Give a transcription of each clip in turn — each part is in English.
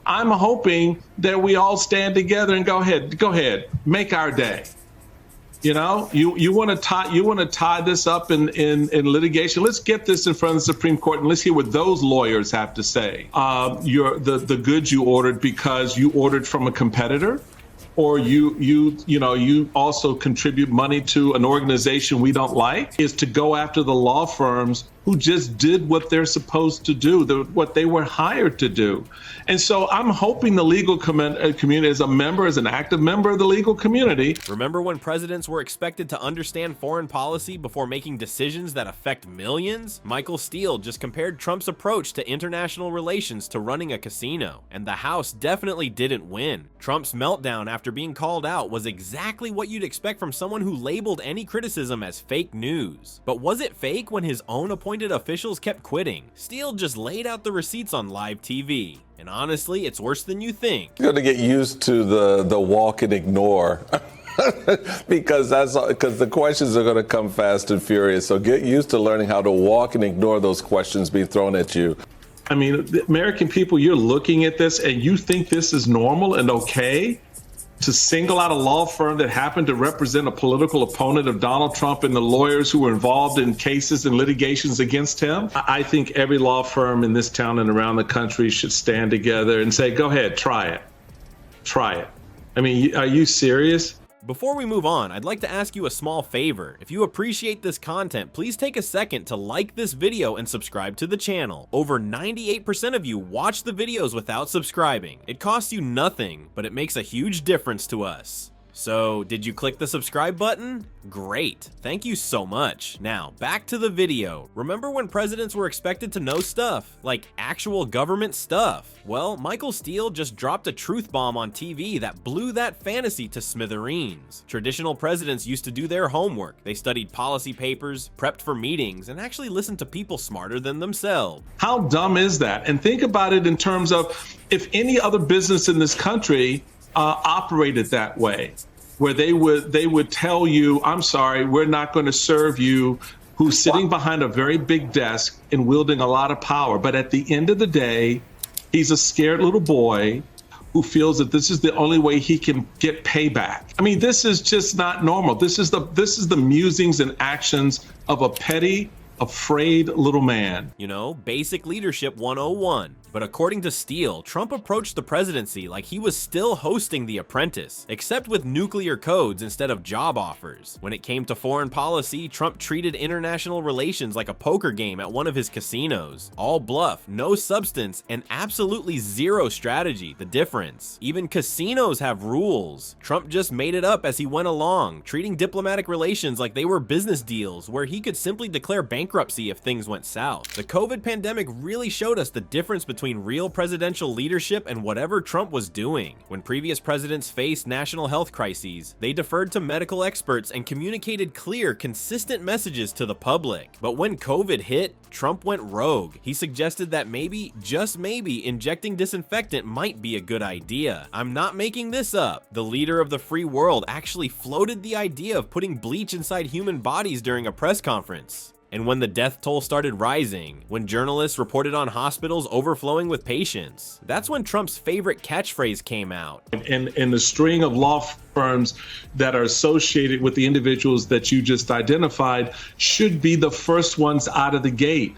I'm hoping that we all stand together and go ahead, make our day. You know, you want to tie this up in litigation. Let's get this in front of the Supreme Court and let's hear what those lawyers have to say. The goods you ordered because you ordered from a competitor, or you also contribute money to an organization we don't like, is to go after the law firms who just did what they're supposed to do, what they were hired to do. And so I'm hoping the legal community, as an active member of the legal community. Remember when presidents were expected to understand foreign policy before making decisions that affect millions? Michael Steele just compared Trump's approach to international relations to running a casino, and the House definitely didn't win. Trump's meltdown after being called out was exactly what you'd expect from someone who labeled any criticism as fake news. But was it fake when his own appointed officials kept quitting? Steele just laid out the receipts on live TV. And honestly, it's worse than you think. You're gonna get used to the walk and ignore. because the questions are going to come fast and furious. So get used to learning how to walk and ignore those questions being thrown at you. I mean, the American people, you're looking at this and you think this is normal and okay to single out a law firm that happened to represent a political opponent of Donald Trump and the lawyers who were involved in cases and litigations against him. I think every law firm in this town and around the country should stand together and say, go ahead, try it. Try it. I mean, are you serious? Before we move on, I'd like to ask you a small favor. If you appreciate this content, please take a second to like this video and subscribe to the channel. Over 98% of you watch the videos without subscribing. It costs you nothing, but it makes a huge difference to us. So, did you click the subscribe button? Great, thank you so much. Now, back to the video. Remember when presidents were expected to know stuff, like actual government stuff? Well, Michael Steele just dropped a truth bomb on TV that blew that fantasy to smithereens. Traditional presidents used to do their homework. They studied policy papers, prepped for meetings, and actually listened to people smarter than themselves. How dumb is that? And think about it in terms of if any other business in this country operated that way, where they would tell you, I'm sorry, we're not going to serve you, who's sitting behind a very big desk and wielding a lot of power. But at the end of the day, he's a scared little boy who feels that this is the only way he can get payback. I mean, this is just not normal. This is the musings and actions of a petty, afraid little man. You know, basic leadership 101. But according to Steele, Trump approached the presidency like he was still hosting The Apprentice, except with nuclear codes instead of job offers. When it came to foreign policy, Trump treated international relations like a poker game at one of his casinos. All bluff, no substance, and absolutely zero strategy, the difference. Even casinos have rules. Trump just made it up as he went along, treating diplomatic relations like they were business deals where he could simply declare bankruptcy if things went south. The COVID pandemic really showed us the difference between real presidential leadership and whatever Trump was doing. When previous presidents faced national health crises, they deferred to medical experts and communicated clear, consistent messages to the public. But when COVID hit, Trump went rogue. He suggested that maybe, just maybe, injecting disinfectant might be a good idea. I'm not making this up. The leader of the free world actually floated the idea of putting bleach inside human bodies during a press conference. And when the death toll started rising, when journalists reported on hospitals overflowing with patients, that's when Trump's favorite catchphrase came out. And the string of law firms that are associated with the individuals that you just identified should be the first ones out of the gate.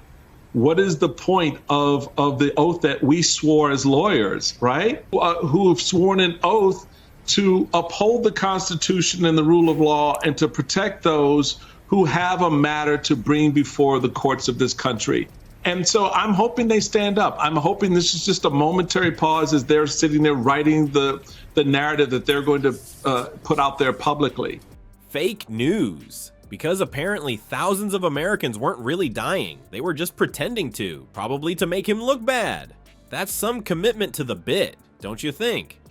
What is the point of the oath that we swore as lawyers, right? Who have sworn an oath to uphold the Constitution and the rule of law and to protect those who have a matter to bring before the courts of this country. And so I'm hoping they stand up. I'm hoping this is just a momentary pause as they're sitting there writing the narrative that they're going to put out there publicly. Fake news. Because apparently thousands of Americans weren't really dying. They were just pretending to, probably to make him look bad. That's some commitment to the bit, don't you think?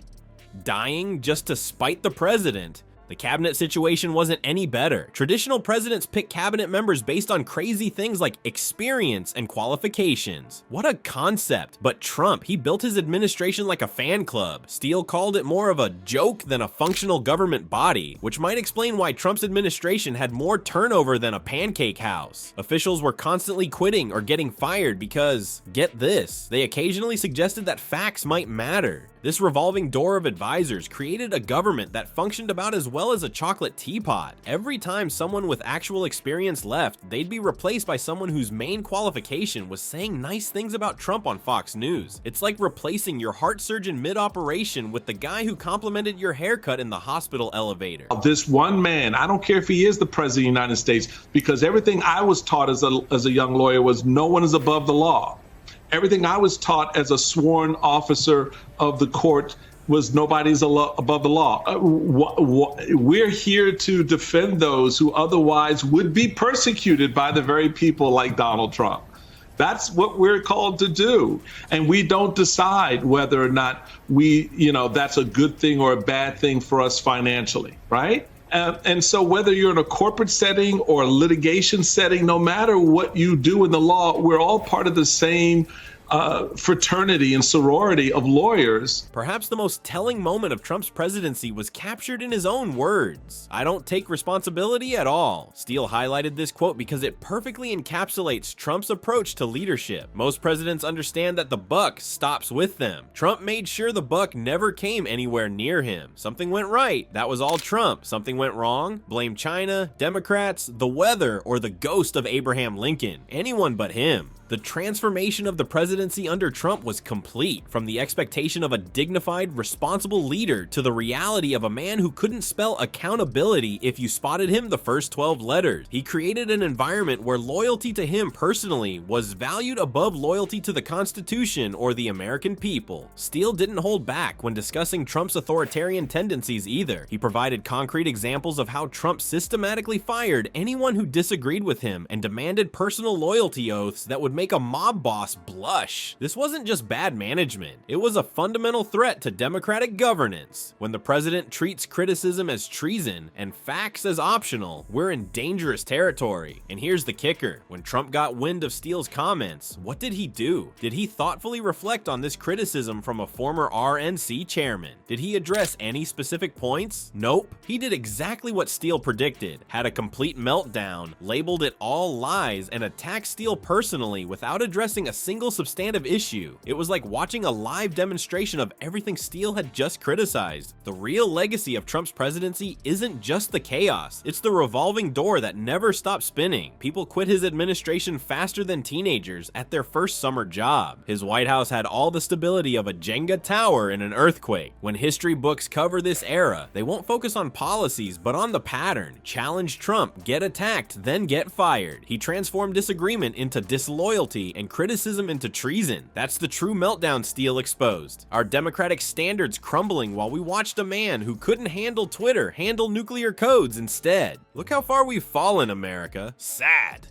Dying just to spite the president. The cabinet situation wasn't any better. Traditional presidents pick cabinet members based on crazy things like experience and qualifications. What a concept. But Trump, he built his administration like a fan club. Steele called it more of a joke than a functional government body, which might explain why Trump's administration had more turnover than a pancake house. Officials were constantly quitting or getting fired because, get this, they occasionally suggested that facts might matter. This revolving door of advisors created a government that functioned about as well as a chocolate teapot. Every time someone with actual experience left, they'd be replaced by someone whose main qualification was saying nice things about Trump on Fox News. It's like replacing your heart surgeon mid-operation with the guy who complimented your haircut in the hospital elevator. This one man, I don't care if he is the president of the United States, because everything I was taught as a young lawyer was no one is above the law. Everything I was taught as a sworn officer of the court was nobody's above the law. We're here to defend those who otherwise would be persecuted by the very people like Donald Trump. That's what we're called to do. And we don't decide whether or not that's a good thing or a bad thing for us financially, right? And so whether you're in a corporate setting or a litigation setting, no matter what you do in the law, we're all part of the same fraternity and sorority of lawyers. Perhaps the most telling moment of Trump's presidency was captured in his own words. "I don't take responsibility at all." Steele highlighted this quote because it perfectly encapsulates Trump's approach to leadership. Most presidents understand that the buck stops with them. Trump made sure the buck never came anywhere near him. Something went right, that was all Trump. Something went wrong, blame China, Democrats, the weather, or the ghost of Abraham Lincoln. Anyone but him. The transformation of the presidency under Trump was complete, from the expectation of a dignified, responsible leader to the reality of a man who couldn't spell accountability if you spotted him the first 12 letters. He created an environment where loyalty to him personally was valued above loyalty to the Constitution or the American people. Steele didn't hold back when discussing Trump's authoritarian tendencies either. He provided concrete examples of how Trump systematically fired anyone who disagreed with him and demanded personal loyalty oaths that would make a mob boss blush. This wasn't just bad management, it was a fundamental threat to democratic governance. When the president treats criticism as treason and facts as optional, we're in dangerous territory. And here's the kicker. When Trump got wind of Steele's comments, what did he do? Did he thoughtfully reflect on this criticism from a former RNC chairman? Did he address any specific points? Nope. He did exactly what Steele predicted, had a complete meltdown, labeled it all lies, and attacked Steele personally without addressing a single substantive issue. It was like watching a live demonstration of everything Steele had just criticized. The real legacy of Trump's presidency isn't just the chaos, it's the revolving door that never stopped spinning. People quit his administration faster than teenagers at their first summer job. His White House had all the stability of a Jenga tower in an earthquake. When history books cover this era, they won't focus on policies, but on the pattern. Challenge Trump, get attacked, then get fired. He transformed disagreement into disloyalty and criticism into treason. That's the true meltdown Steele exposed. Our democratic standards crumbling while we watched a man who couldn't handle Twitter handle nuclear codes instead. Look how far we've fallen, America. Sad.